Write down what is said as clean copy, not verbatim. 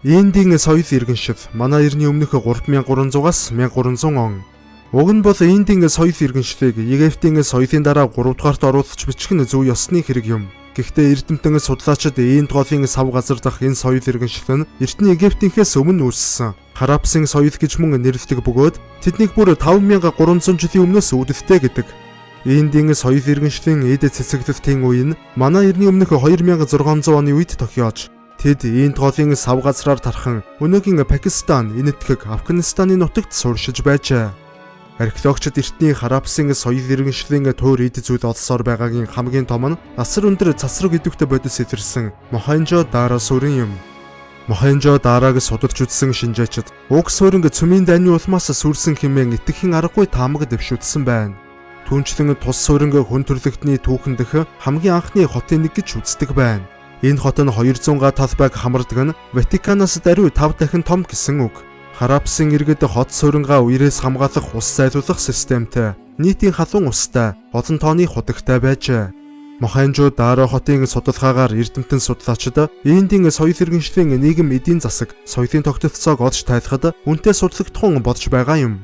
Индийн соёл иргэншил манай эртний өмнөх 3300-аас 1300 он. Уг нь бол Индийн соёл иргэншлийг Египтийн соёлын дараа 3 дугаарт оруулж бичих нь зөв ёсны хэрэг юм. Гэхдээ эрдэмтэн судлаачид Инд голын сав газар дах энэ соёл иргэншил нь эртний Египтийнхээс өмнө үүссэн Харапсын соёл гэж мөн нэрлэдэг бөгөөд тэднийг бүр 5300 жилийн өмнөөс үүдэлтэй гэдэг. Индийн соёл иргэншлийн эд цэцэглэлтийн үе нь манай эртний өмнөх 2600 оны үед тохиож тэд Инд голын сав газраар тархан өнөөгийн Пакистан, Энэтхэг, Афганистаны нутагт сууршиж байжээ. Археологчид эртний Харапсын соёл иргэншлийн туур эд зүйл олсоор байгаагийн хамгийн том нь асар өндөр цасраг идэвхтэй бодис илэрсэн Мохенжо-Даро суурин юм. Мохенжо-Дарог судалж үзсэн шинжээчид уг сууринг цөмийн дайны улмаас сүрсэн хэмээн итгэхийн аргагүй таамаг дэвшүүлсэн байна. Түүнчлэн тус сууринг хүн төрлөختний түүхэн дэх хамгийн анхны хотын нэг гэж үздэг байна. Энэ хот нь 200 га талбайг хамардаг нь Ватиканаас даруй 5 дахин том гэсэн үг. Харапсын иргэд хот суурингаа үерээс хамгаалах ус зайлуулах системтэй, нийтийн халуун устай, олон тооны худагтай байжээ. Мохенжо-Даро хотын судалгаагаар эрдэмтэн судлаачид Индийн соёл иргэншлийн нийгэм эдийн засаг, соёлын тогтолцоог олж тайлахад үнэтэй судлагдах болж байгаа юм.